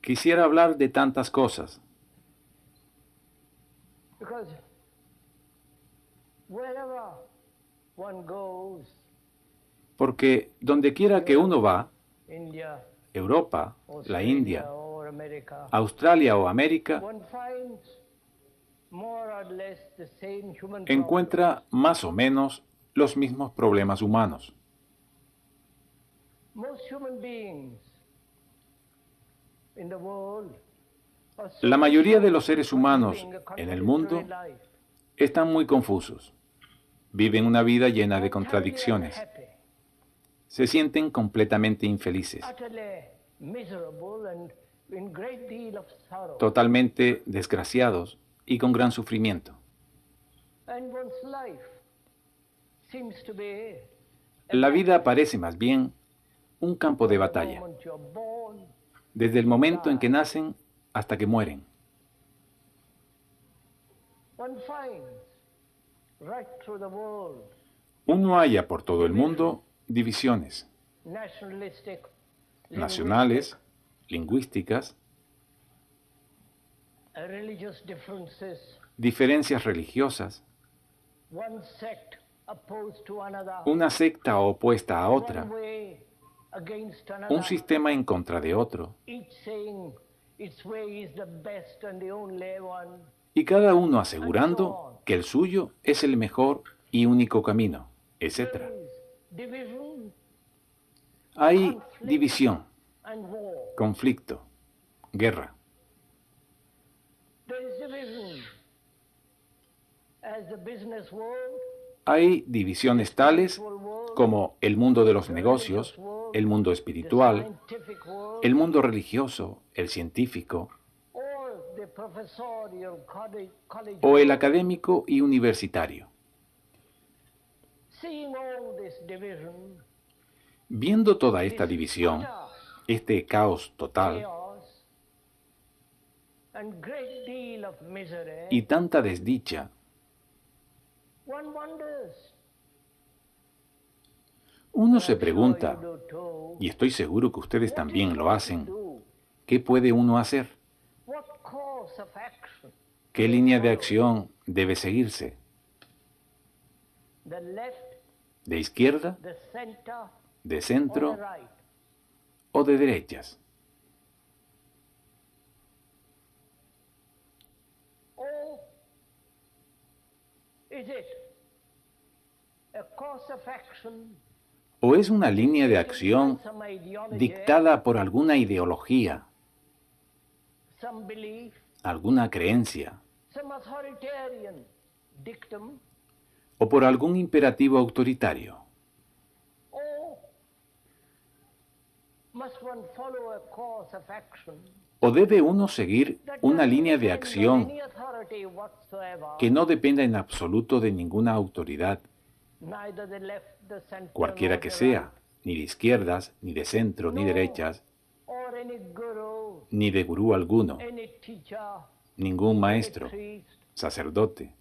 Quisiera hablar de tantas cosas, porque donde quiera que uno va, Europa, la India, Australia o América, encuentra más o menos los mismos problemas humanos. La mayoría de los seres humanos en el mundo están muy confusos. Viven una vida llena de contradicciones. Se sienten completamente infelices, totalmente desgraciados y con gran sufrimiento. La vida parece más bien un campo de batalla, desde el momento en que nacen hasta que mueren. Uno halla por todo el mundo divisiones nacionales, lingüísticas, diferencias religiosas, una secta opuesta a otra, un sistema en contra de otro, y cada uno asegurando que el suyo es el mejor y único camino, etc. Hay división, conflicto, guerra. Hay divisiones tales como el mundo de los negocios, el mundo espiritual, el mundo religioso, el científico, o el académico y universitario. Viendo toda esta división, este caos total, y tanta desdicha, uno se pregunta, y estoy seguro que ustedes también lo hacen, ¿qué puede uno hacer? ¿Qué línea de acción debe seguirse? ¿De izquierda, de centro o de derechas? ¿O es una línea de acción dictada por alguna ideología, alguna creencia, o por algún imperativo autoritario? ¿O debe uno seguir una línea de acción que no dependa en absoluto de ninguna autoridad, cualquiera que sea, ni de izquierdas, ni de centro, ni derechas, ni de gurú alguno, ningún maestro, sacerdote,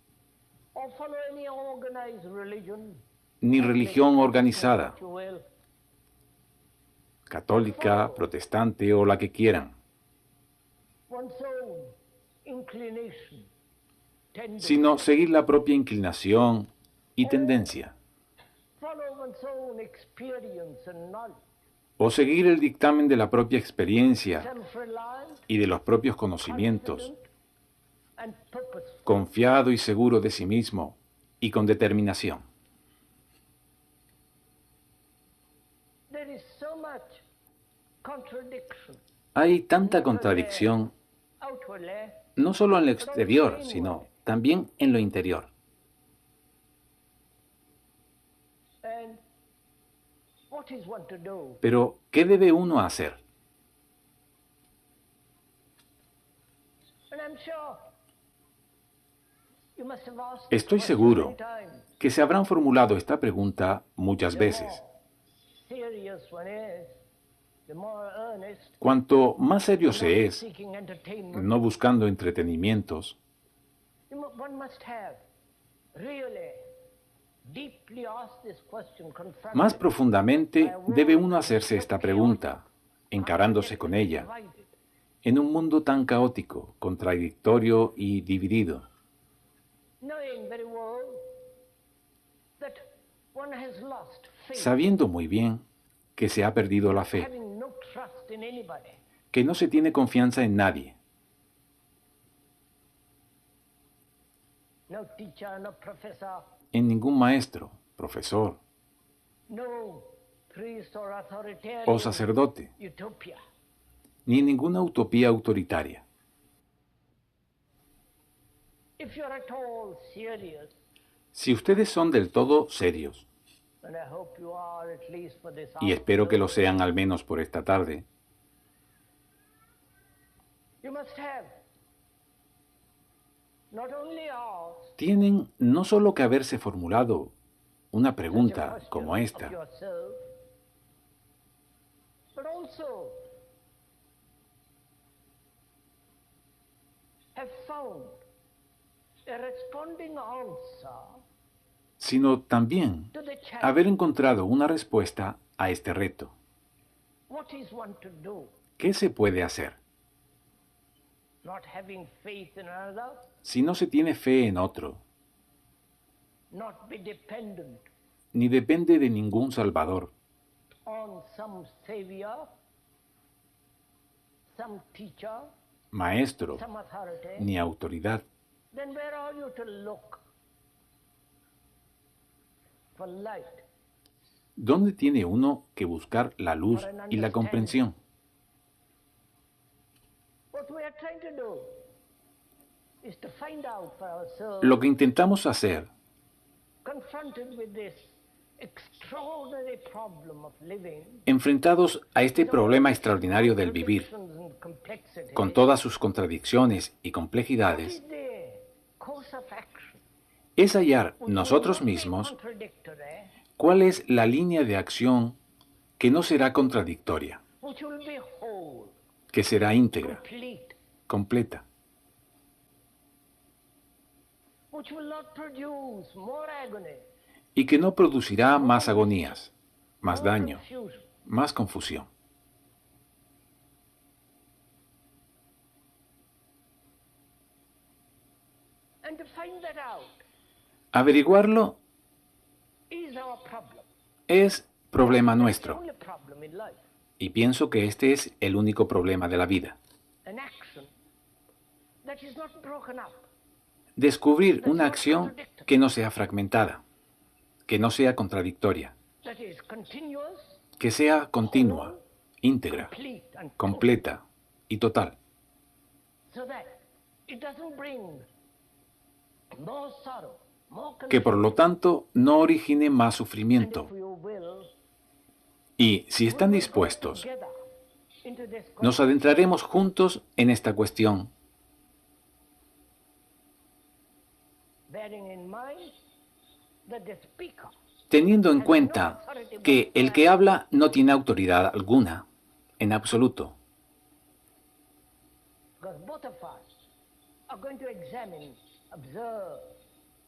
ni religión organizada, católica, protestante o la que quieran, sino seguir la propia inclinación y tendencia, o seguir el dictamen de la propia experiencia y de los propios conocimientos, confiado y seguro de sí mismo y con determinación. Hay tanta contradicción, no solo en lo exterior, sino también en lo interior. Pero, ¿qué debe uno hacer? Estoy seguro que se habrán formulado esta pregunta muchas veces. Cuanto más serio se es, no buscando entretenimientos, Más profundamente debe uno hacerse esta pregunta, encarándose con ella, en un mundo tan caótico, contradictorio y dividido, sabiendo muy bien que se ha perdido la fe, que no se tiene confianza en nadie, en ningún maestro, profesor o sacerdote, ni en ninguna utopía autoritaria. Si ustedes son del todo serios, y espero que lo sean al menos por esta tarde, tienen no solo que haberse formulado una pregunta como esta, sino también haber encontrado una respuesta a este reto. ¿Qué se puede hacer? Si no se tiene fe en otro, ni depende de ningún salvador, maestro, ni autoridad, ¿dónde tiene uno que buscar la luz y la comprensión? Lo que intentamos hacer, enfrentados a este problema extraordinario del vivir, con todas sus contradicciones y complejidades, es hallar nosotros mismos cuál es la línea de acción que no será contradictoria, que será íntegra, completa, y que no producirá más agonías, más daño, más confusión. Averiguarlo es problema nuestro, y pienso que este es el único problema de la vida. Descubrir una acción que no sea fragmentada, que no sea contradictoria, que sea continua, íntegra, completa y total, que por lo tanto no origine más sufrimiento. Y si están dispuestos, nos adentraremos juntos en esta cuestión, teniendo en cuenta que el que habla no tiene autoridad alguna, en absoluto.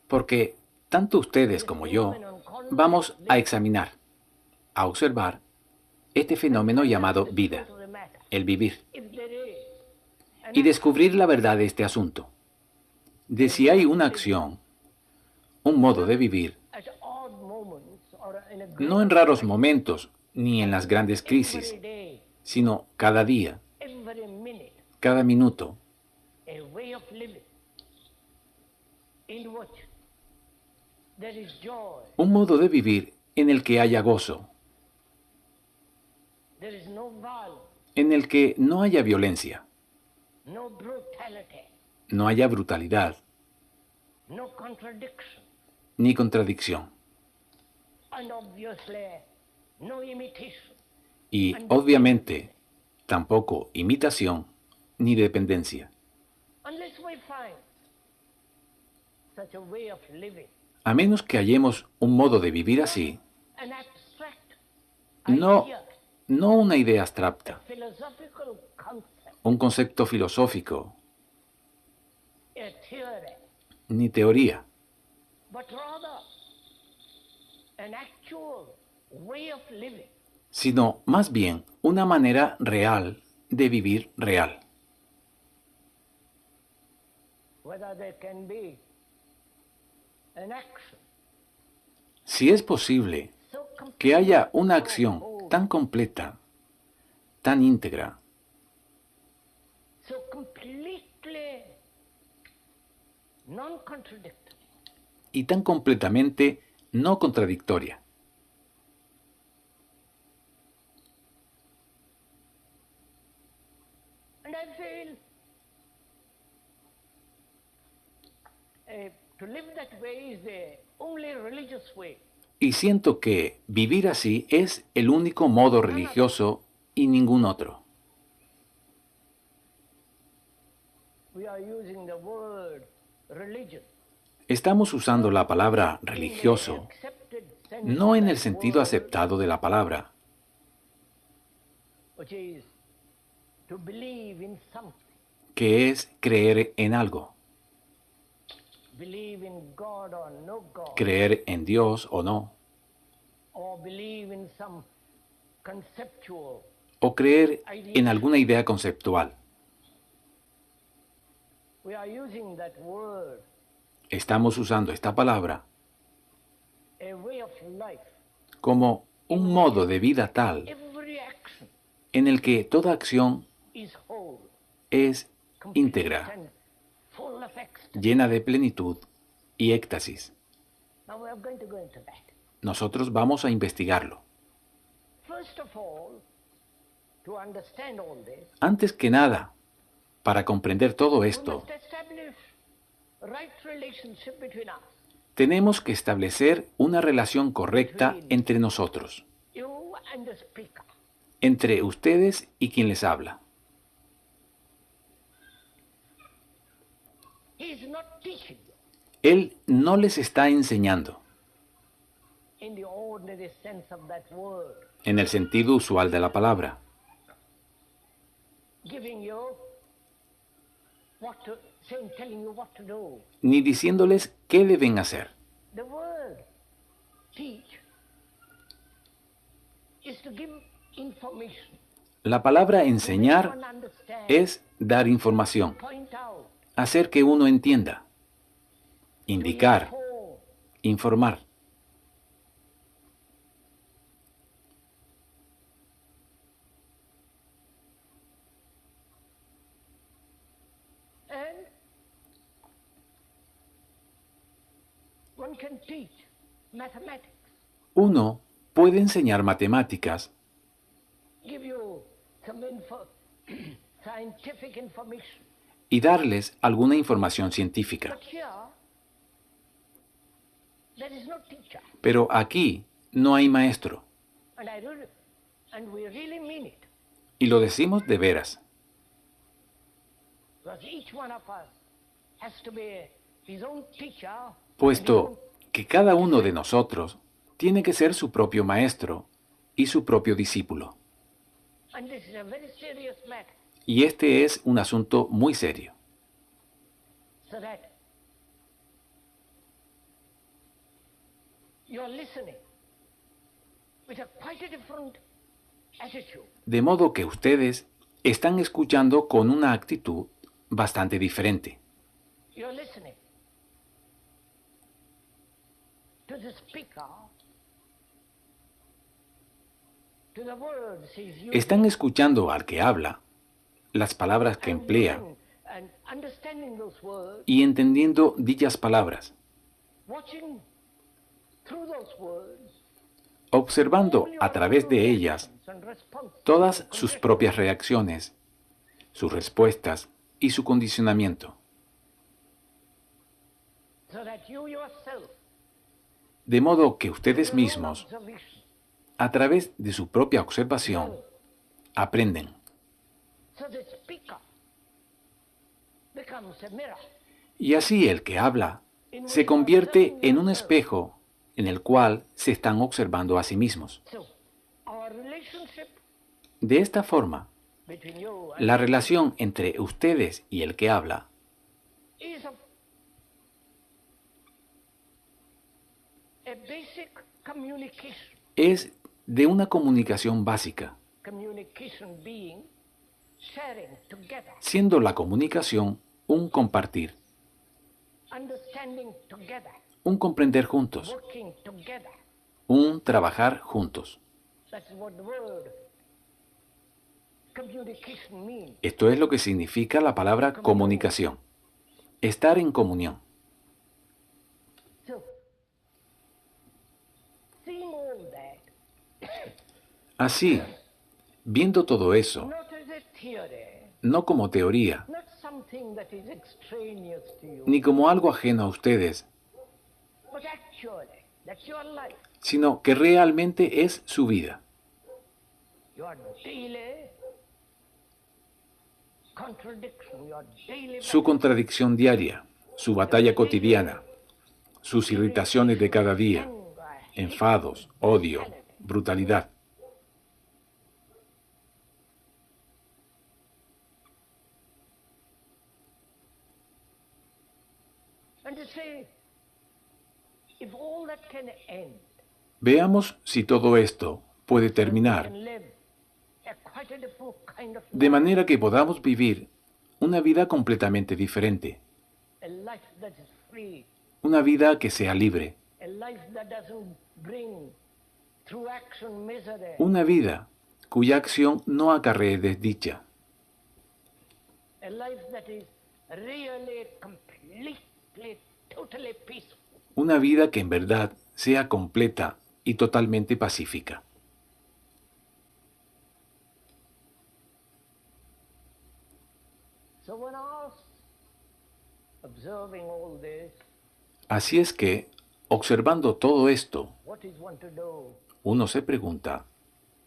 Porque tanto ustedes como yo vamos a examinar, a observar este fenómeno llamado vida, el vivir, y descubrir la verdad de este asunto, de si hay una acción, un modo de vivir, no en raros momentos ni en las grandes crisis, sino cada día, cada minuto, un modo de vivir en el que haya gozo, en el que no haya violencia, no haya brutalidad, ni contradicción. Y, obviamente, tampoco imitación ni dependencia. A menos que hallemos un modo de vivir así, no una idea abstracta, un concepto filosófico, ni teoría, sino más bien una manera real de vivir real. Si es posible que haya una acción tan completa, tan íntegra, y tan completamente no contradictoria. Y siento que vivir así es el único modo religioso y ningún otro. Estamos usando la palabra religioso no en el sentido aceptado de la palabra, que es creer en algo, creer en Dios o no, o creer en alguna idea conceptual. Estamos usando esta palabra como un modo de vida tal en el que toda acción es íntegra, llena de plenitud y éxtasis. Nosotros vamos a investigarlo. Antes que nada, para comprender todo esto, tenemos que establecer una relación correcta entre nosotros, entre ustedes y quien les habla. Él no les está enseñando en el sentido usual de la palabra, ni diciéndoles qué deben hacer. La palabra enseñar es dar información, hacer que uno entienda, indicar, informar. Uno puede enseñar matemáticas, y darles alguna información científica. Pero aquí no hay maestro. Y lo decimos de veras. Puesto que cada uno de nosotros tiene que ser su propio maestro y su propio discípulo. Y este es un asunto muy serio. De modo que ustedes están escuchando con una actitud bastante diferente. Están escuchando al que habla, las palabras que emplea, y entendiendo dichas palabras, observando a través de ellas todas sus propias reacciones, sus respuestas y su condicionamiento. De modo que ustedes mismos, a través de su propia observación, aprenden. Y así el que habla se convierte en un espejo en el cual se están observando a sí mismos. De esta forma, la relación entre ustedes y el que habla es de una comunicación básica, siendo la comunicación un compartir, un comprender juntos, un trabajar juntos. Esto es lo que significa la palabra comunicación, estar en comunión. Así, viendo todo eso, no como teoría, ni como algo ajeno a ustedes, sino que realmente es su vida, su contradicción diaria, su batalla cotidiana, sus irritaciones de cada día, enfados, odio, brutalidad. Veamos si todo esto puede terminar de manera que podamos vivir una vida completamente diferente, una vida que sea libre, una vida cuya acción no acarree desdicha, una vida que en verdad sea completa y totalmente pacífica. Así es que, observando todo esto, uno se pregunta,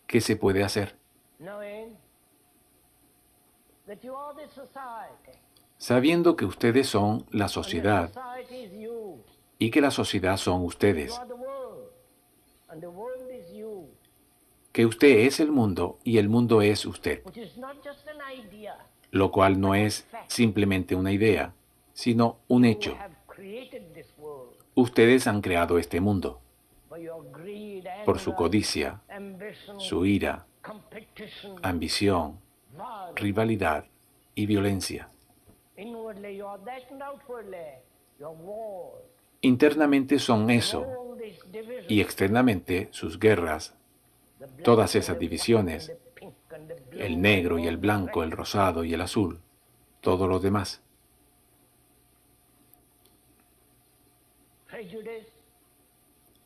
¿qué se puede hacer? Sabiendo que ustedes son la sociedad y que la sociedad son ustedes, que usted es el mundo y el mundo es usted, lo cual no es simplemente una idea, sino un hecho. Ustedes han creado este mundo por su codicia, su ira, ambición, rivalidad y violencia. Internamente son eso, y externamente sus guerras, todas esas divisiones, el negro y el blanco, el rosado y el azul, todo lo demás.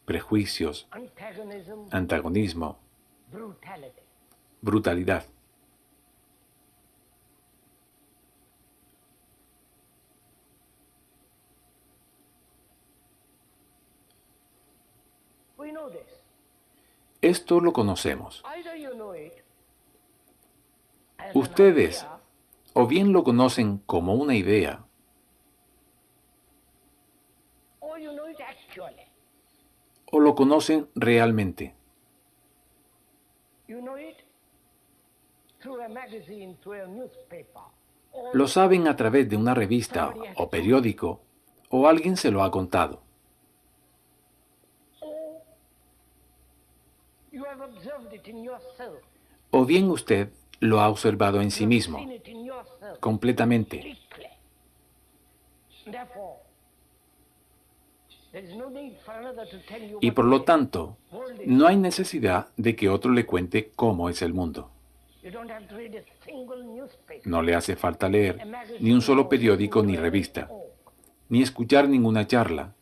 Prejuicios, antagonismo, brutalidad. Esto lo conocemos. Ustedes o bien lo conocen como una idea, o lo conocen realmente. Lo saben a través de una revista o periódico, o alguien se lo ha contado. O bien usted lo ha observado en sí mismo, completamente. Y por lo tanto, no hay necesidad de que otro le cuente cómo es el mundo. No le hace falta leer ni un solo periódico ni revista, ni escuchar ninguna charla.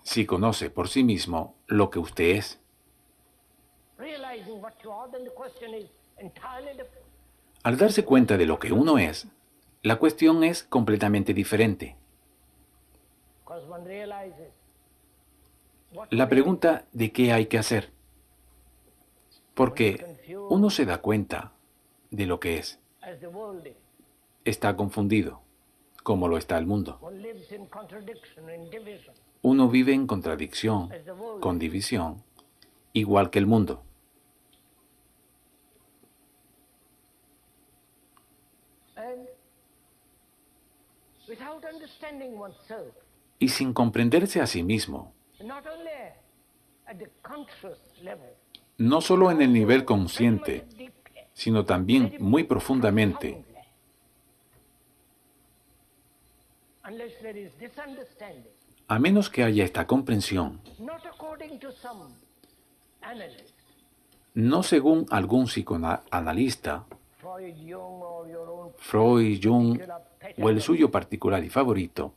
Si conoce por sí mismo lo que usted es. Al darse cuenta de lo que uno es, la cuestión es completamente diferente. La pregunta de qué hay que hacer. Porque uno se da cuenta de lo que es. Está confundido, como lo está el mundo. Uno vive en contradicción, con división, igual que el mundo. without understanding oneself, Y sin comprenderse a sí mismo, not only at the conscious level, no solo en el nivel very consciente, much deeply, sino también very muy profundamente, profoundly. Unless there is this understanding, a menos que haya esta comprensión, not according to some analyst, no según algún psicoanalista, Freud, Jung, or your own Freud, Jung particular pet o el analyst, suyo particular y favorito,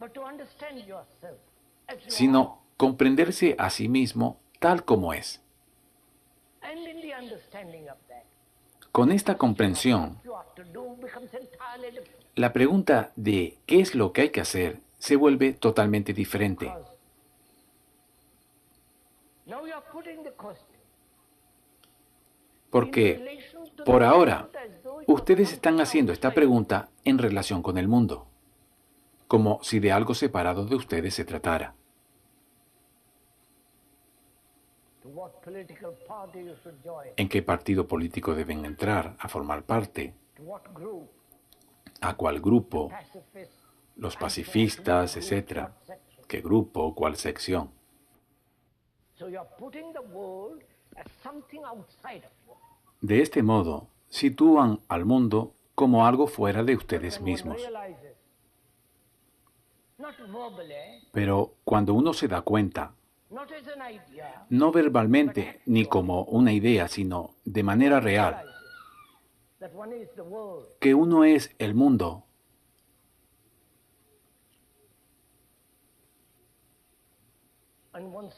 but to understand yourself as you are. sino comprenderse a sí mismo tal como es. And in the understanding of that, Con esta comprensión, what you have to do becomes entirely different. la pregunta de qué es lo que hay que hacer se vuelve totalmente diferente, Because now you are putting the question porque in relation to por the ahora world as though it was ustedes están something haciendo esta outside. pregunta en relación con el mundo, como si de algo separado de ustedes se tratara. To what political party you should join, ¿En qué partido político deben entrar a formar parte? to what group, ¿A cuál grupo? pacifists, Los pacifistas, etc. what section. ¿Qué grupo? ¿Cuál sección? So you are putting the world as something outside of you. De este modo, sitúan al mundo como algo fuera de ustedes When one mismos. realizes, not verbally, Pero cuando uno se da cuenta, not as an idea, no verbalmente ni como una idea, sino de manera real, realizes that one is the world, que uno es el mundo, and one's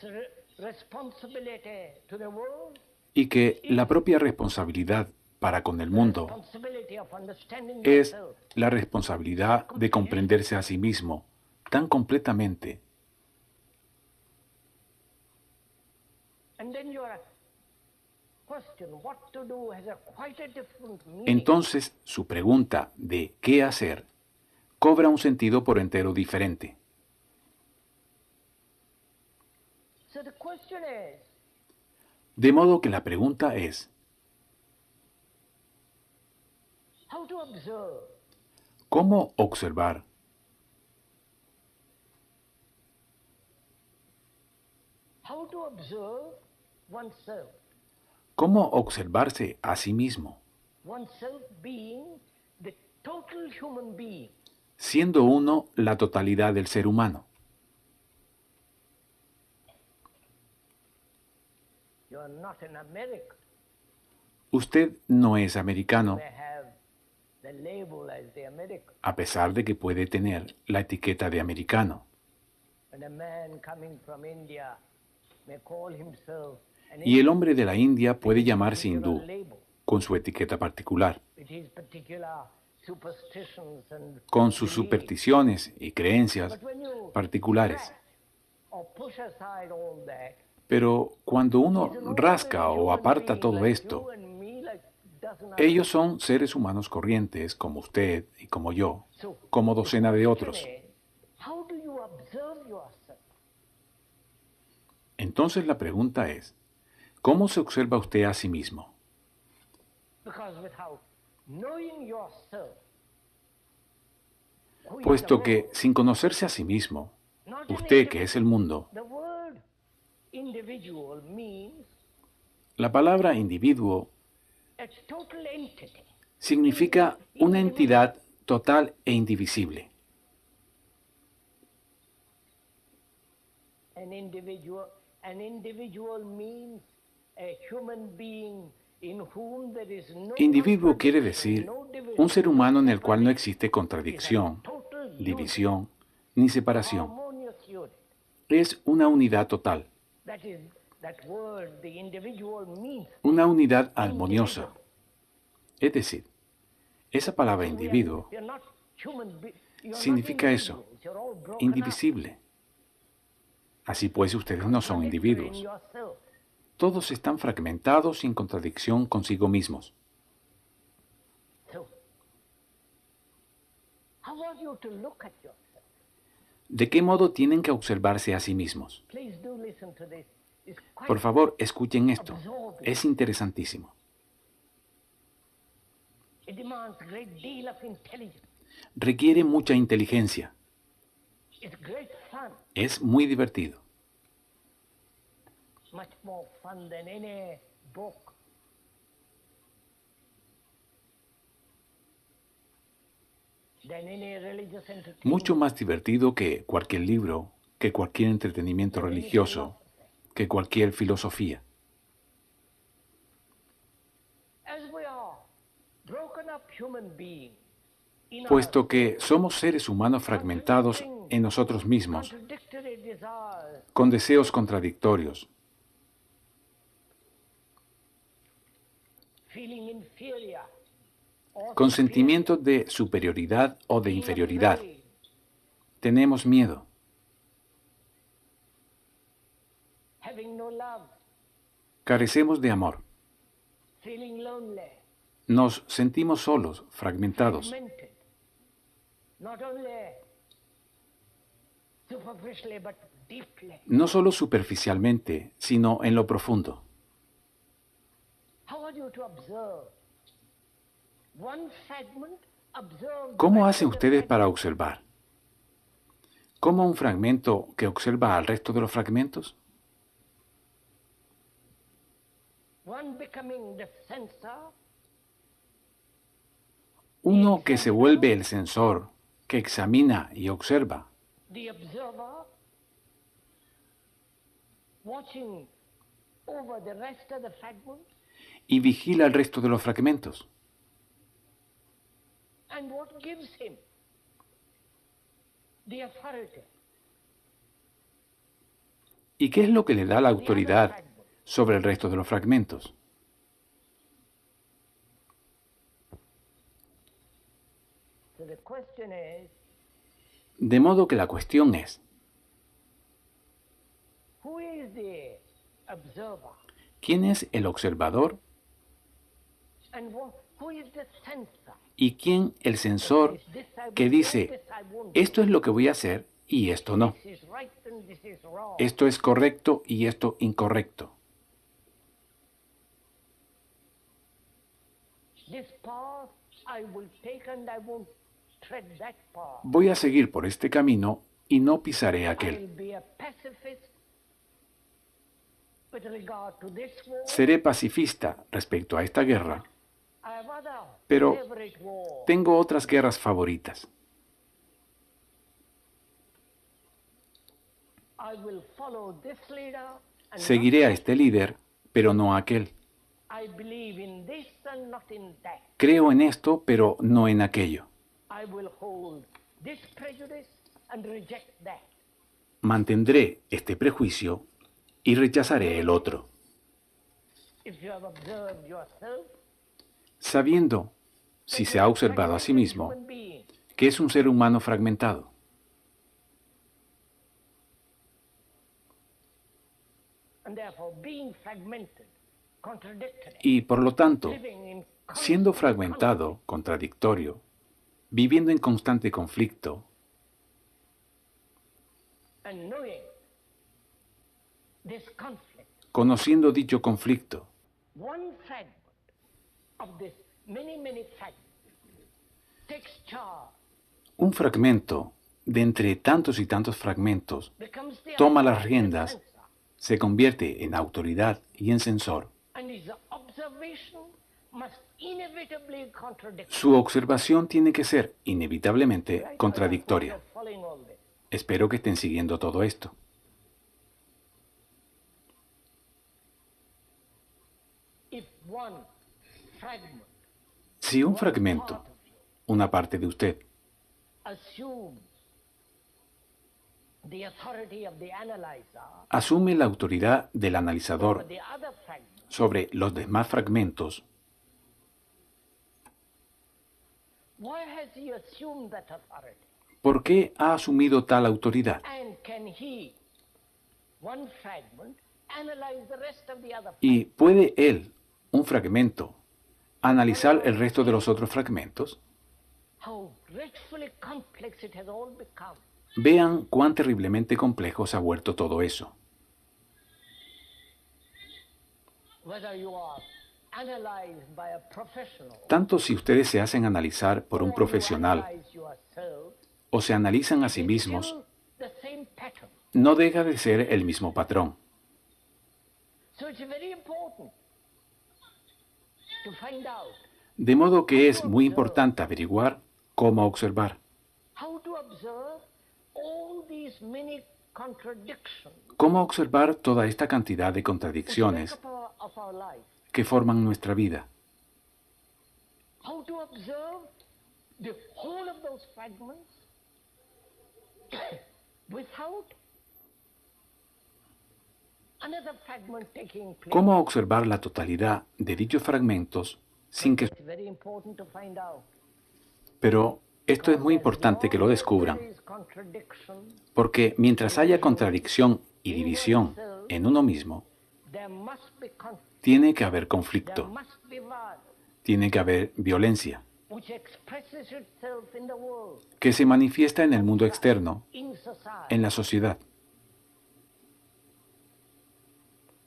responsibility to the world, y que la propia responsabilidad para con el mundo responsibility of understanding es yourself, la responsabilidad de comprenderse a sí mismo tan completamente. and then your question, what to do, has a quite a different meaning. Entonces su pregunta de qué hacer cobra un sentido por entero diferente. So the question is, De modo que la pregunta es, how to observe, ¿cómo observar? how to observe oneself, ¿Cómo observarse a sí mismo, oneself being the total human being, siendo uno la totalidad del ser humano? you are not an American, Usted no es americano, may have the label as the American, a pesar de que puede tener la etiqueta de americano. and a man coming from India may call himself an Y el hombre de la India puede Indian llamarse hindú, particular label, con su etiqueta particular, with his particular superstitions and con sus beliefs. supersticiones y creencias But when you particulares. subtract or push aside all that, Pero cuando uno he's an rasca ordinary o human aparta being todo like esto, you and me, like dozen others. ellos son seres humanos corrientes, como usted y como yo, So, como docena de the otros. question is, how do you observe yourself? Entonces la pregunta es, ¿cómo se observa usted a sí mismo? Because without knowing yourself, who is Puesto the que world, sin conocerse a sí mismo, not an usted que es el mundo, the word individual means la palabra individuo a total entity. significa una entidad total e indivisible. An individual means a human being in whom there is no Individuo quiere contradiction, decir no division, un ser humano en el cual no separation. existe contradicción, Total unity, división ni separación. harmonious unity. Es una unidad total, That word, the individual means. una unidad armoniosa. Es decir, esa palabra individuo You're not human you're not significa eso, individuals, you're all broken up. indivisible. Así pues, ustedes no son Contradictory in individuos. yourself. Todos están fragmentados sin contradicción consigo mismos. So, how are you to look at yourself? ¿De qué modo tienen que observarse a sí mismos? Please do listen to this. It's quite Por favor, escuchen esto. absorbing. Es interesantísimo. It demands a great deal of intelligence. Requiere mucha inteligencia. It's great fun, Es muy divertido. much more fun than any book. Than any religious entertainment. Mucho más divertido que cualquier libro, que cualquier entretenimiento religioso, que cualquier filosofía. As we are broken up human beings, in our Puesto que somos seres humanos fragmentados en nosotros mismos, contradictory desires, con deseos contradictorios, feeling inferior, or con superior, sentimientos de superioridad o de being inferioridad, afraid, tenemos miedo, having no love, carecemos de amor, feeling lonely, nos sentimos solos, fragmentados, fragmented, not only superficially but deeply. no solo superficialmente, sino en lo profundo. How are you to observe? One fragment, observe the ¿Cómo rest hacen of the ustedes para fragment. observar? ¿Cómo un fragmento que observa al resto de los fragmentos? One becoming the sensor, Uno que se vuelve el sensor, que examina y observa, the observer, watching over the rest of the fragment, y vigila el resto de los fragmentos. and what gives him the authority. ¿Y qué es lo que le da la autoridad sobre el resto de los fragmentos? So the question is, De modo que la cuestión es, who is the observer ¿quién es el observador and who is the sensor? y quién el sensor que dice, esto es lo que voy a hacer y esto no? This is right and this is wrong. Esto es correcto y esto incorrecto. This path I will take and I won't tread that path. Voy a seguir por este camino y no pisaré I aquel. will be a pacifist with regard to this war. Seré pacifista respecto a esta guerra, I have other pero favorite war. tengo otras guerras favoritas. I will follow this leader and Seguiré a not este líder, pero no a aquel. that. I believe in this and not in that. Creo en esto, pero no en aquello. I will hold this prejudice and reject that. Mantendré este prejuicio y rechazaré el otro. If you have observed yourself, Sabiendo, si se ha observado a sí mismo, que es un ser humano fragmentado. and therefore being fragmented, contradictory, Y por lo tanto, living in siendo constant fragmentado, contradictorio, viviendo en constante conflicto, and knowing this conflict, conociendo dicho conflicto, one fragment of this many fragments takes charge, un fragmento de entre tantos y tantos fragmentos becomes the toma las authority riendas, sensor, se convierte en autoridad y en censor. and his observation must inevitably contradict. Su observación tiene que ser inevitablemente contradictoria. You're following all this. Espero que estén siguiendo todo esto. If one fragment, Si un fragmento, una parte de usted, assumes the authority of the analyzer asume la autoridad del over analizador the other fragment, sobre los demás fragmentos, why has he assumed that authority? ¿por qué ha asumido tal autoridad? And can he, one fragment, analyze the rest of the other fragments? ¿Y puede él, un fragmento, analizar el resto de los otros fragmentos? How dreadfully complex it has all become. Vean cuán terriblemente complejo se ha vuelto todo eso. Whether you are analyzed by a professional, Tanto si ustedes se hacen analizar por un profesional analyze yourself, o se analizan a sí it's mismos, still the same pattern. no deja de ser el mismo patrón. So it's very important to find out De modo que es muy importante averiguar cómo observar. how to observe all these many contradictions Cómo observar toda esta cantidad de which make contradicciones up of our life. que forman nuestra vida. How to observe the whole of those fragments without another fragment taking place. Cómo observar la totalidad de dichos fragmentos sin que... It's very important to find out. Pero esto es muy importante que lo descubran, There is contradiction, porque mientras haya contradicción y división en uno mismo, there must be conflict, tiene que haber there conflicto, must be violence, tiene que haber violencia, which expresses itself in the world, que se manifiesta en el mundo externo, in society. en la sociedad.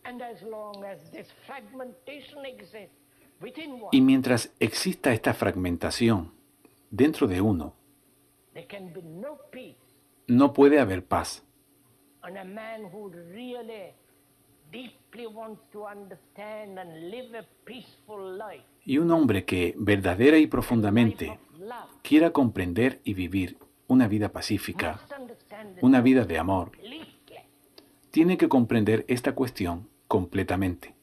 And as long as this fragmentation exists within one, Y mientras exista esta fragmentación dentro de uno, there can be no peace. no puede haber paz. And a man who really deeply wants to understand and live a peaceful life, Y un hombre que verdadera y life profundamente of love, quiera comprender y vivir una vida pacífica, must understand it una vida de amor, completely. tiene que comprender esta cuestión completamente.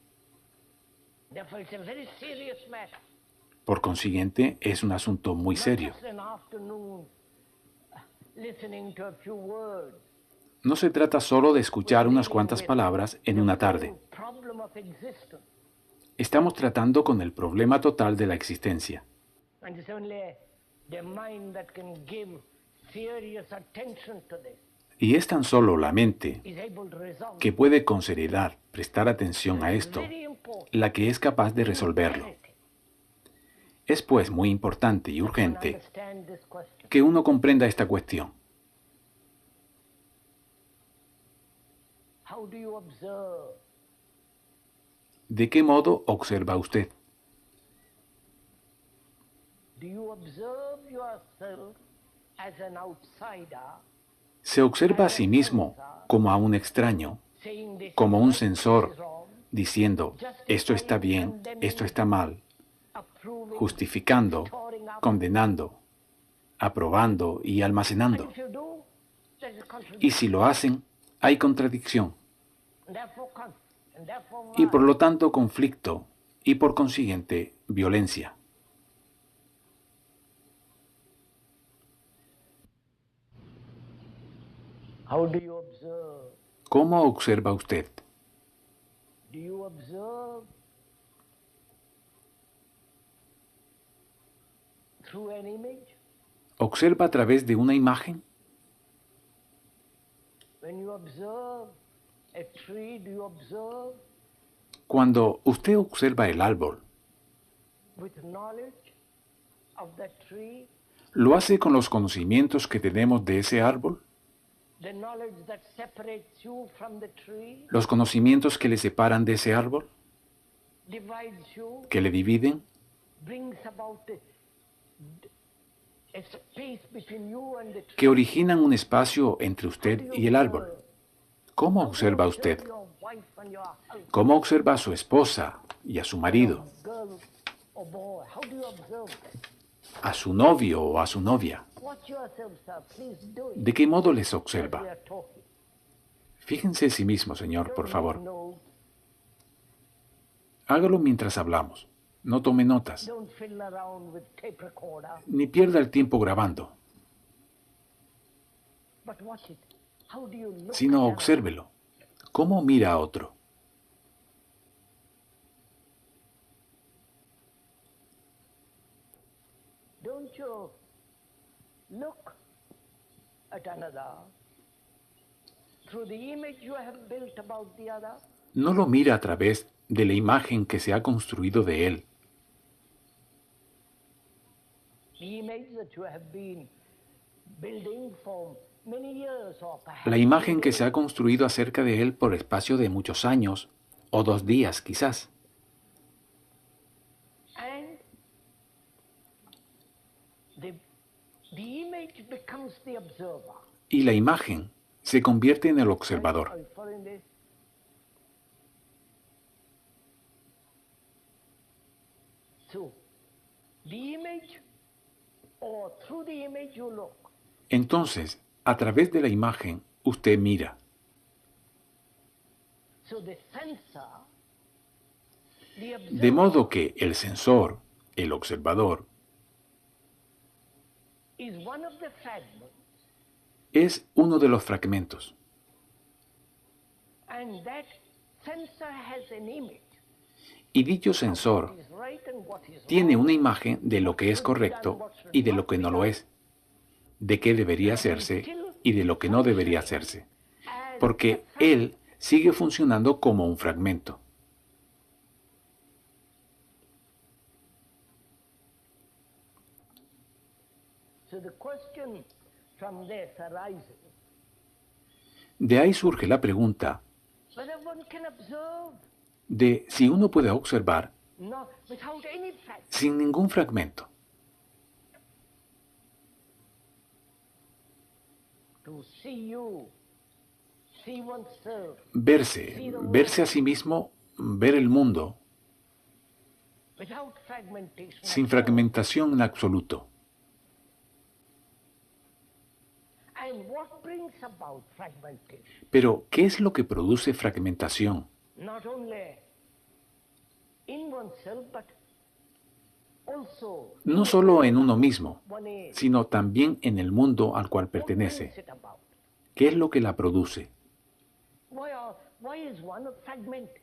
Therefore, it's a very serious matter. Por consiguiente, es un asunto muy Not serio. just an afternoon listening to a few words. No se trata solo de escuchar unas cuantas palabras en una tarde. The problem of existence. Estamos tratando con el problema total de la existencia. And it's only the mind that can give serious attention to this, Y es tan solo la mente is able to resolve. que puede con seriedad prestar atención a It's esto, very important. la que es capaz de resolverlo. Es pues muy importante y to urgente understand this question. que uno comprenda esta cuestión. How do you observe? ¿De qué modo observa usted? Do you observe yourself as an outsider, ¿Se observa a sí mismo como a un extraño, saying this como is un right, sensor, this is wrong, diciendo, esto está bien, esto está mal, approving, justificando, storing up? condenando, aprobando y And almacenando? if you do, there is Y contradiction. si lo hacen, hay contradicción And therefore, and therefore y por violence. lo tanto conflicto y por consiguiente violencia. How do you observe? ¿Cómo observa usted? Do you observe through an image? ¿Observa a través de una imagen? When you observe a tree, do you observe Cuando usted observa el árbol, with knowledge of that tree, ¿lo hace con los conocimientos que tenemos de ese árbol? the knowledge that separates you from the tree, ¿Los conocimientos que le separan de ese árbol? divides you, ¿Que le dividen? brings about a space between you and the tree? ¿Que originan un espacio entre usted y el árbol? ¿Cómo observa usted? Your wife and your husband, ¿Cómo observa a su esposa y a su marido? girl or boy, how do you observe them? ¿A su novio o a su novia? Watch yourself, sir. Please do it. ¿De qué modo les as we observa? are talking. Fíjense en sí mismo, señor, por Don't favor. make notes. Hágalo mientras hablamos. No tome notas, Don't fiddle around with tape recorder, ni pierda el tiempo grabando, but watch it. How do you look sino at another? obsérvelo. ¿Cómo mira a otro? Don't you look at another through the image you have built about the other? No lo mira a través de la imagen que se ha construido de él, The image that you have been building for many years or perhaps la imagen que se ha construido acerca de él por espacio de muchos años, o 2 días quizás. the image becomes the observer. y la imagen se convierte en el observador. Are you following this? So, the image, or through the image you look. Entonces, a través de la imagen, usted mira. So the sensor, the De observer, modo que el sensor, el observador, is one of the fragments, es uno de los fragmentos. and that sensor has an image. Y dicho sensor What is right and what is tiene wrong, una imagen de lo que es correcto y de lo que no lo es, de qué debería hacerse y de lo que no debería hacerse, as porque a fragment. él sigue funcionando como un fragmento. So the question from this arises, De ahí surge la pregunta whether one can observe de si uno puede observar without any fragment. sin ningún fragmento, To see you, see oneself, verse a sí mismo, ver el mundo without fragmentation. sin fragmentación en absoluto. And what brings about fragmentation? Pero, ¿qué es lo que produce fragmentación? Not only in oneself, but also No solo en uno mismo, one is. sino también en el mundo al cual What brings pertenece. it about? ¿Qué es lo que la produce? Why is one fragmented?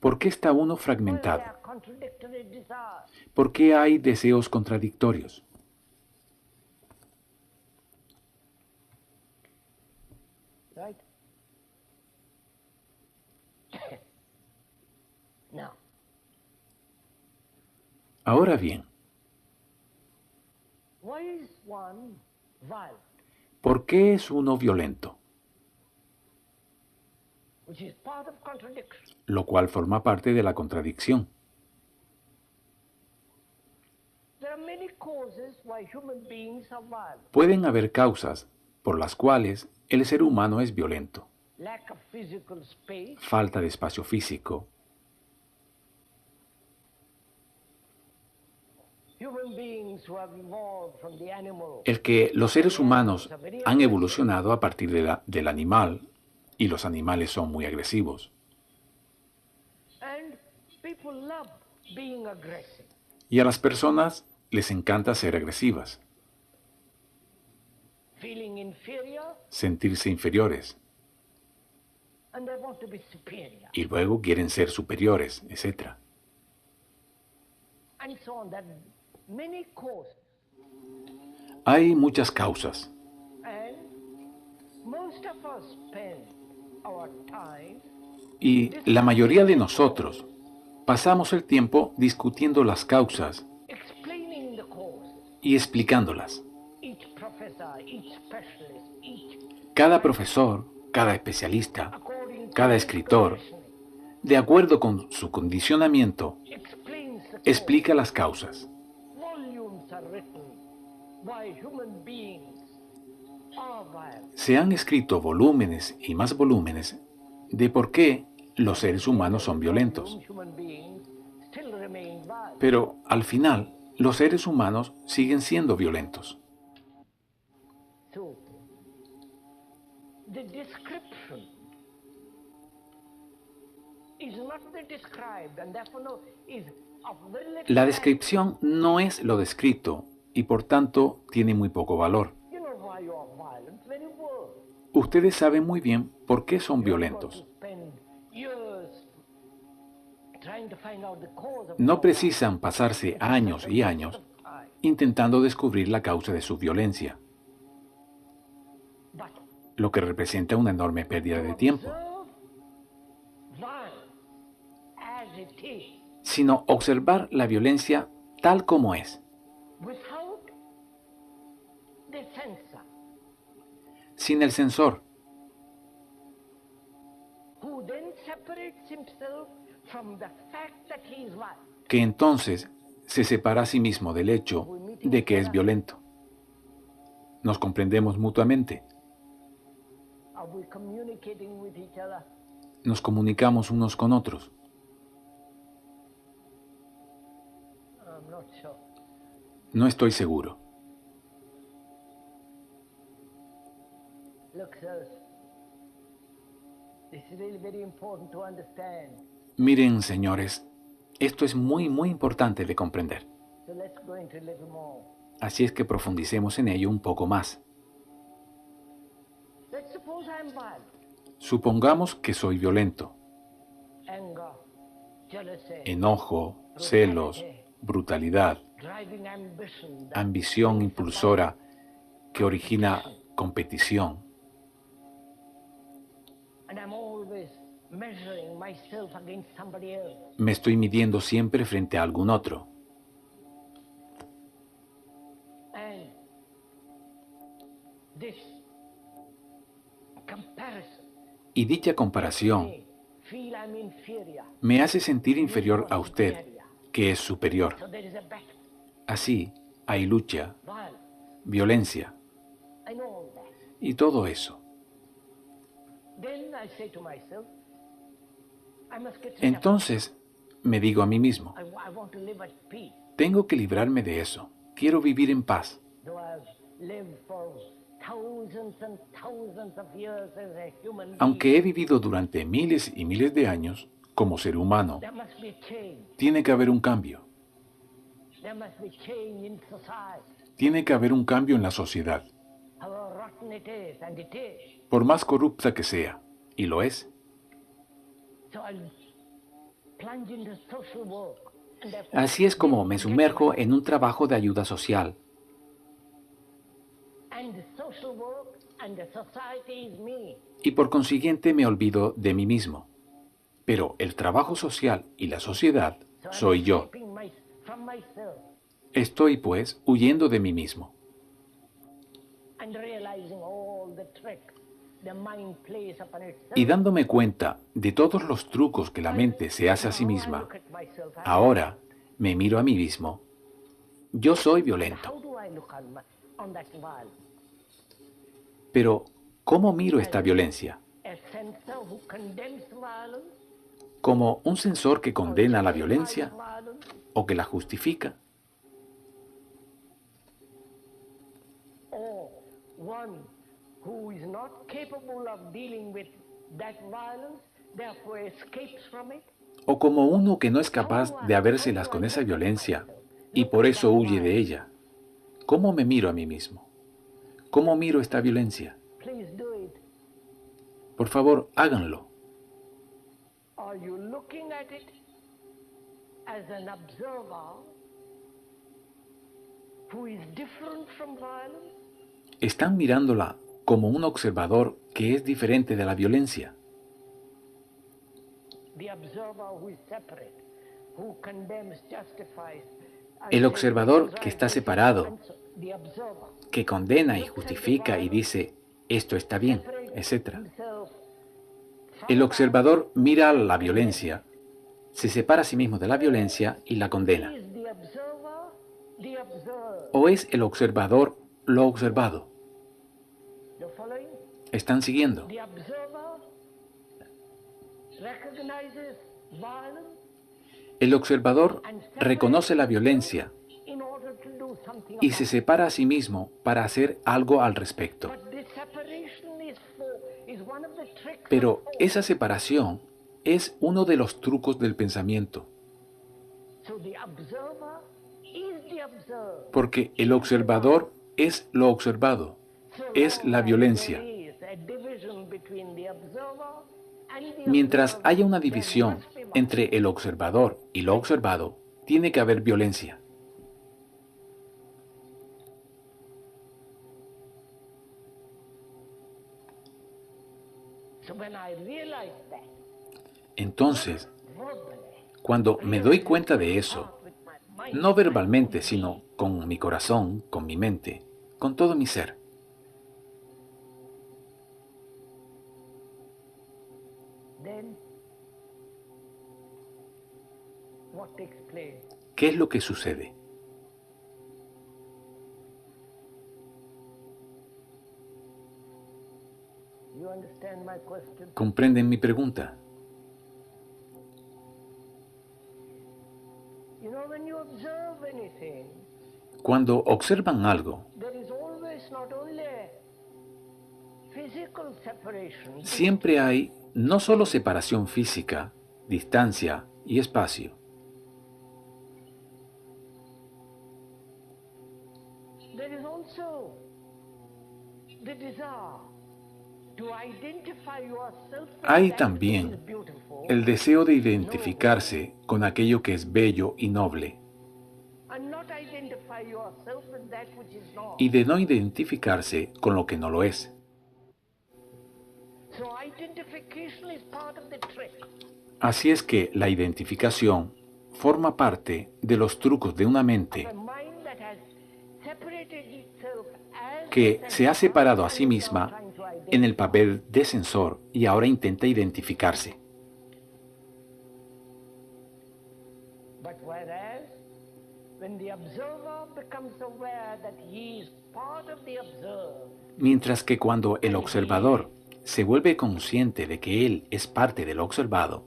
¿Por qué está uno Why fragmentado? there are contradictory desires? ¿Por qué hay deseos contradictorios? Right? Now, Ahora bien, why is one violent? ¿por qué es uno violento? Which is part of contradiction. Lo cual forma parte de la contradicción. There are many causes why human beings are violent. Pueden haber causas por las cuales el ser humano es violento. Lack of physical space, Falta de espacio físico, human beings who have evolved from the animal. el que los seres humanos han evolucionado a partir del animal, y los animales son muy agresivos. And people love being aggressive. Y a las personas les encanta ser agresivas, Feeling inferior, sentirse inferiores, and they want to be superior. y luego quieren ser superiores, etc. And so on. That many causes. Hay muchas causas, And most of us spend our time y la mayoría de nosotros pasamos el tiempo discutiendo las causas explaining the causes. y explicándolas. Each professor, each specialist, each Cada profesor, cada especialista, according to cada his escritor, conditioning, de acuerdo con su condicionamiento, explains the cause. explica las causas. Volumes are written why human beings are violent. Se han escrito volúmenes y más volúmenes de por qué los seres humanos son violentos. Human beings still remain violent. Pero al final, los seres humanos siguen siendo violentos. So, the description is not the described, and therefore is of very little La value. descripción no es lo descrito y por tanto tiene muy poco valor. You know why you are violent very well. Ustedes saben muy bien por qué son violentos. You spend years trying to find out the cause of No your precisan pasarse años y años violence. intentando descubrir la causa de su violencia, But lo que representa una enorme pérdida de tiempo, observe violence as it is, sino observar la violencia tal como es, without the censor, sin el sensor, who then separates himself from the fact that he is violent. que entonces se separa a sí mismo del hecho de que es violento. ¿Nos comprendemos mutuamente? Are we communicating with each other? ¿Nos comunicamos unos con otros? I'm not sure. No estoy seguro. Look, sirs, this is really very important to understand. Miren, señores, esto es muy importante de comprender. So let's go into a little more. Así es que profundicemos en ello un poco más. Let's suppose I'm violent. Supongamos que soy violento. Anger, jealousy, Enojo, celos, brutalidad, driving ambition, that ambición impulsora que origina competición. and I'm always measuring myself against somebody else. Me estoy midiendo siempre frente a algún otro. And this comparison Y dicha comparación may feel I'm inferior. me hace sentir inferior a usted, que es superior. So there is a battle, Así hay lucha, violence. violencia I know all that. y todo eso. Then I say to myself, I must get rid of Entonces me digo a mí mismo, it. I want to live at peace. tengo que librarme de eso. Quiero vivir en paz. Though I've lived for thousands and thousands of years as a human being, Aunque he vivido durante miles y miles de años como ser humano, there must be change. tiene que haber un cambio. There must be change in society. Tiene que haber un cambio en la sociedad, How rotten it is, and it is. por más corrupta que sea, y lo es. So I'll plunge into social work. And therefore, Así es como me sumerjo en un trabajo de ayuda social. and the social work and the society is me. Y por consiguiente me olvido de mí mismo. Pero el trabajo social y la sociedad So I'm soy yo. escaping from myself Estoy, pues, huyendo de mí mismo and realizing all the tricks the mind plays upon itself. y dándome cuenta de todos los trucos que la mente se hace a sí misma. Ahora me miro a mí mismo. Yo soy violento. How do I look on that violence? Pero, ¿cómo miro esta violencia? A censor who condemns violence? ¿Como un censor que condena la violencia Violence? o que la justifica? Or one who is not capable of dealing with that violence, therefore escapes from it? ¿O como uno que no es capaz de habérselas con esa violencia y por eso huye de ella? ¿Cómo me miro a mí mismo? ¿Cómo miro esta violencia? Please do it. Por favor, háganlo. Are you looking at it as an observer who is different from violence? ¿Están mirándola como un observador que es diferente de la violencia? The observer who is separate, who condemns, justifies. and El says observador this is que right, está this is separado, wrong. The observer que condena y justifica y dice, esto está bien, etc. himself El observador mira la violencia, se separa a sí mismo de la violencia y la condena. is the observer, the observed. ¿O es el observador lo observado? The following, ¿Están siguiendo? the observer recognizes violence El observador reconoce la violencia in order to do something y about se it. separa a sí mismo para hacer algo al respecto. But this separation is one of the tricks Pero of thought. esa separación es uno de los trucos del pensamiento, So the observer is the observed. porque el observador es lo observado, So es long la as violencia. there is a division between the observer and the Mientras observed, haya una there división must be violence. entre el observador y lo observado, tiene que haber violencia. So when I realize that, Entonces, verbally, cuando me doy cuenta de eso, with my mind, no verbalmente, sino con mi corazón, con mi mente, con todo mi ser, then what takes place? ¿qué es lo que sucede? You understand my question? ¿Comprenden mi pregunta? You know, when you observe anything, Cuando observan algo, there is always not only physical separation, siempre hay no solo separación física, distancia y espacio. there is also the desire to identify yourself with Hay that también which is beautiful el deseo de identificarse con aquello que es bello y noble, and not identify yourself with that which is not. y de no identificarse con lo que no lo es. So identification is part of the trick. Así es que la identificación forma parte de los trucos de una mente A mind that has separated itself as que the se ha sensor separado a sí and is now misma trying to en el identify. papel de sensor y ahora intenta identificarse. But whereas when the observer becomes aware that he is part of the observed, Mientras que cuando el observador se vuelve consciente de que él es parte del observado,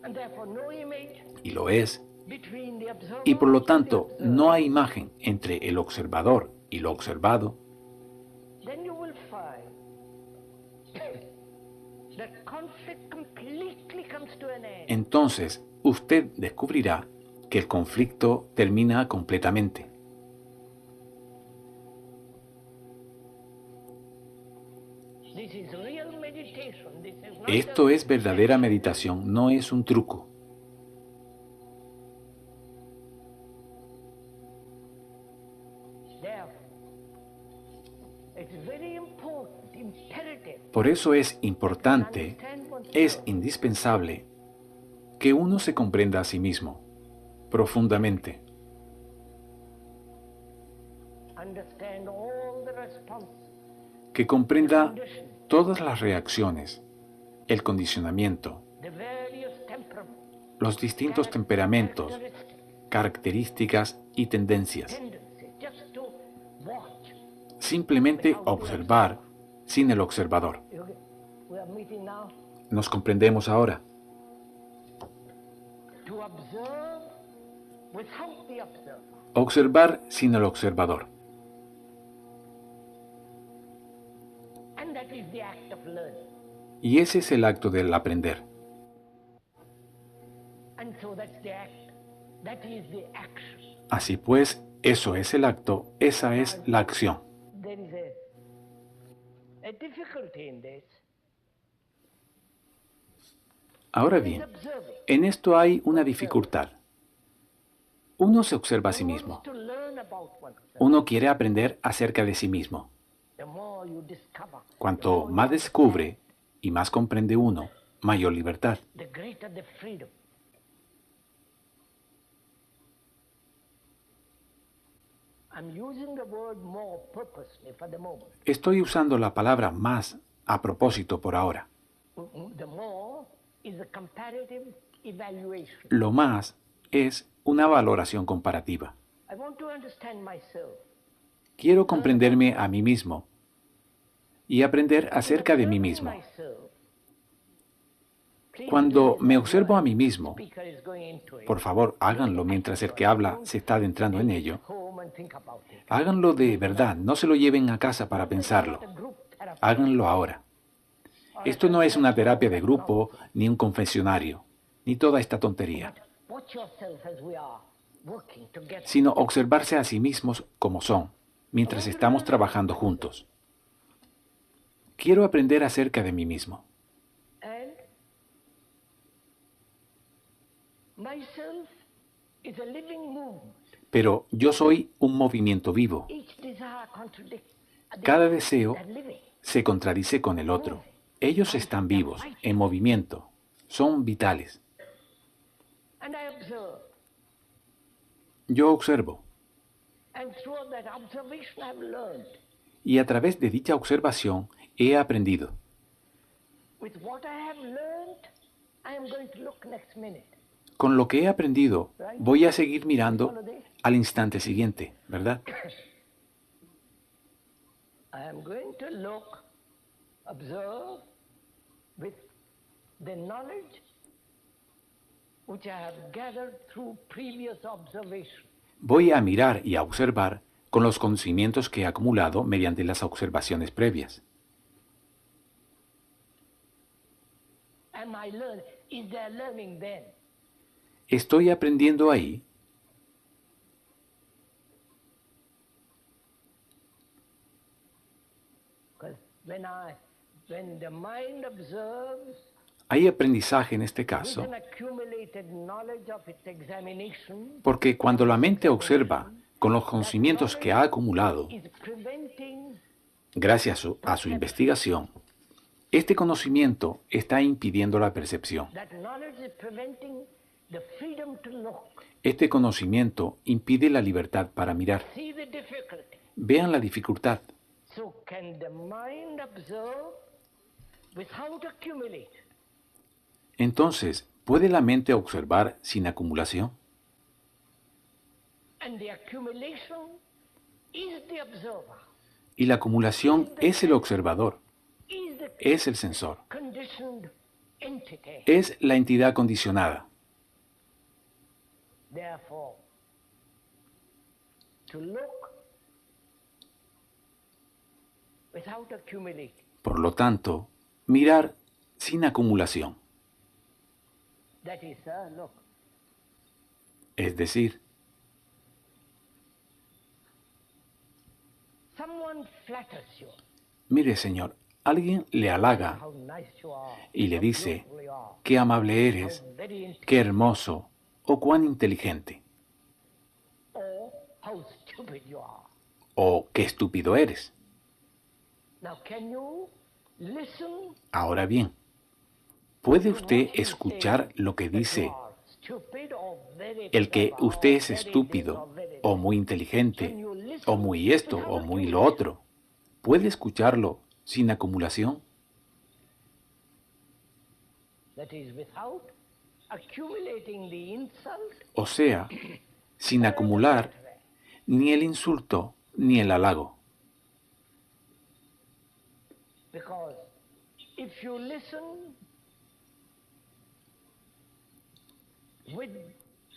and therefore no image y lo es, between the observer y por lo and the tanto observed, no hay imagen entre el observador y lo observado, then you will find that conflict completely comes to an end. entonces usted descubrirá que el conflicto termina completamente. This is real meditation. This is not Esto just es verdadera meditación, no es un truco. Therefore, it's very important, imperative, Por eso es importante, understand oneself. es indispensable que uno se comprenda a sí mismo profundamente, Understand all the responses, que comprenda conditions, todas las reacciones, el condicionamiento, the various temperaments, los distintos temperamentos, características y tendencias. tendencies, just to watch. Simplemente observar sin el observador. Okay, we are meeting now ¿Nos comprendemos ahora? to observe without the observer. Observar sin el observador. And that is the act of learning. Y ese es el acto del aprender. And so that's the act. That is the action. Así pues, eso es el acto, esa es la acción. There is a difficulty in this. Ahora Is bien, observing. en esto hay una dificultad. Uno se observa a sí One mismo. wants to learn about oneself. Uno quiere aprender acerca de sí mismo. The more you discover, Cuanto más descubre y más comprende uno, mayor libertad. the greater the freedom. I'm using the word more purposely for the moment. Estoy usando la palabra más a propósito por ahora. The more is a comparative evaluation. Lo más es una valoración comparativa. I want to understand myself. Quiero comprenderme a mí mismo y aprender acerca de mí mismo. Cuando me observo a mí mismo, por favor, háganlo mientras el que habla se está adentrando en ello. Háganlo de verdad, no se lo lleven a casa para pensarlo. Háganlo ahora. Esto no es una terapia de grupo, ni un confesionario, ni toda esta tontería, sino observarse a sí mismos como son, mientras estamos trabajando juntos. Quiero aprender acerca de mí mismo. Pero yo soy un movimiento vivo. Cada deseo se contradice con el otro. Ellos están vivos, en movimiento, son vitales. Yo observo. Y a través de dicha observación he aprendido. Con lo que he aprendido, voy a seguir mirando al instante siguiente, ¿verdad? observe with the knowledge which I have gathered through previous observation. Voy a mirar y a observar con los conocimientos que he acumulado mediante las observaciones previas. Am I learning? Is there learning then? ¿Estoy aprendiendo ahí? Because when the mind observes Hay aprendizaje en este with caso, an accumulated knowledge of its examination, porque cuando la mente observa con los conocimientos que ha acumulado, is preventing gracias a su investigación, este conocimiento está impidiendo la percepción. that knowledge is preventing the freedom to look. Este conocimiento impide la libertad para mirar. See the difficulty. Vean la dificultad. So can the mind observe without accumulate? Entonces, ¿puede la mente observar sin acumulación? And the accumulation is the observer, Y la acumulación es el observador, is the es el sensor, conditioned entity. es la entidad condicionada. Therefore, to look without accumulating, Por lo tanto, mirar sin acumulación, that is, look, es decir, someone flatters you. mire señor, alguien le halaga How nice you are. y le how dice, beautiful you are, qué amable eres, how very intelligent, qué hermoso o cuán inteligente, or how stupid you are. o qué estúpido eres. Now, can you listen? Ahora bien, ¿puede to usted what he escuchar says lo que that you dice are stupid or very el que clever, usted or es very this estúpido or very o that? muy inteligente Can you listen o muy esto without o muy lo accumulation? otro? ¿Puede escucharlo sin acumulación? That is, without accumulating the insult O sea, sin acumular ni el insulto ni el halago. because if you listen with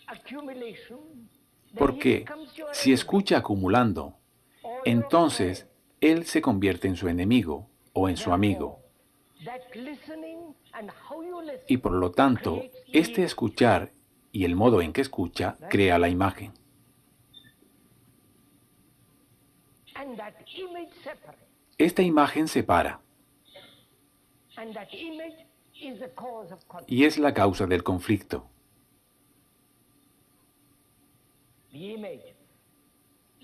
accumulation, then he Porque becomes your si enemy, escucha acumulando, or your entonces friend. él se convierte en su enemigo o en su amigo. That listening and how you listen Y por lo tanto, creates este image. escuchar y el modo en que escucha crea la imagen. And that image separates. Esta imagen separa And that image is the cause of conflict. y es la causa del conflicto. The image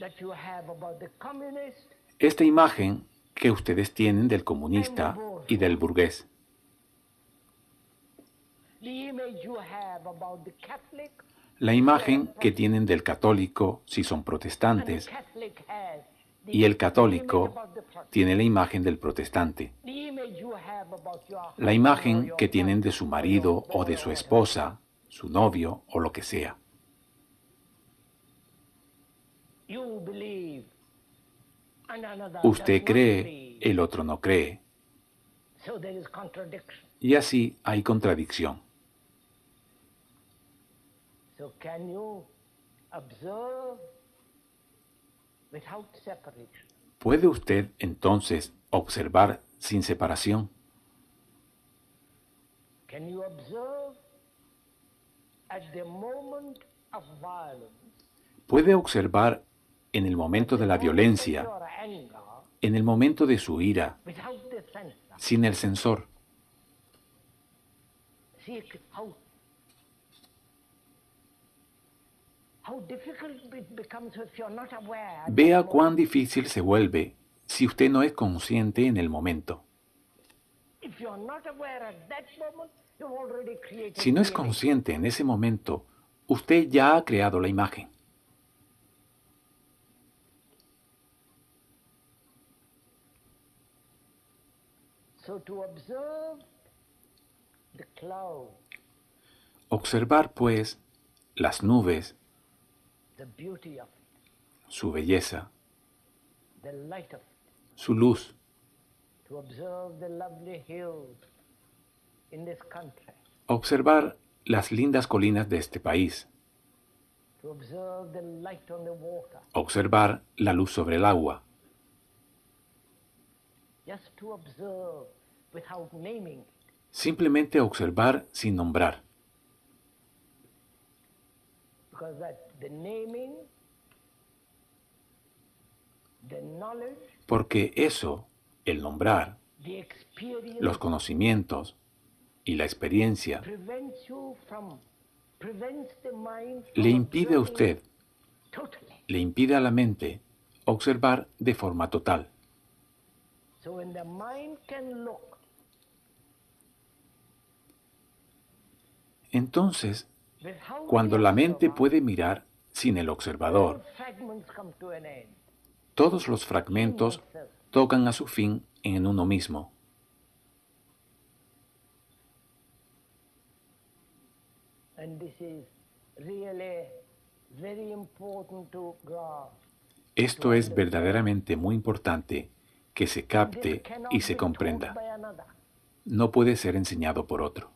that you have about the communist Esta imagen que ustedes tienen del comunista y del burgués. the image you have about the Catholic La imagen que tienen del católico si son and the protestantes. Catholic has the, Y el the católico image about the Protestant. tiene la imagen del protestante. The image you have about your La husband imagen or your que tienen de wife su or marido your o de boy su or esposa, su novio o lo que sea. you believe and another Usted does not cree, believe. el otro no cree. So there is contradiction. Y así hay contradicción. So can you observe without separation? ¿Puede usted entonces observar sin separación? Can you observe at the moment of violence? ¿Puede observar en el momento de la violencia, Your anger, en el momento de su ira, without the censor? sin el sensor? See how difficult it becomes if you're not aware. at Vea that cuán moment. difícil se vuelve si usted no es consciente en el momento. If you're not aware at that moment, you've already created Si no es the image. consciente en ese momento, usted ya ha creado la imagen. So to observe the cloud, Observar, pues, las nubes, the beauty of it, su belleza, the light of it, su luz, to observe the lovely hills in this country, observar las lindas colinas de este país, to observe the light on the water, observar la luz sobre el agua, just to observe without naming it. simplemente observar sin nombrar, Because the naming, the knowledge, porque eso, el nombrar, the experience los conocimientos y la experiencia prevents the mind le from impide a observing usted, totally. le impide a la mente observar de forma total. So when the mind can look Entonces, without cuando the la mente observer, puede mirar sin el all observador, fragments come to an end. todos los fragmentos tocan a su fin en uno mismo. And this is really very important to grasp. Esto es verdaderamente muy importante que se This capte cannot y be se taught comprenda. by another. No puede ser enseñado por otro.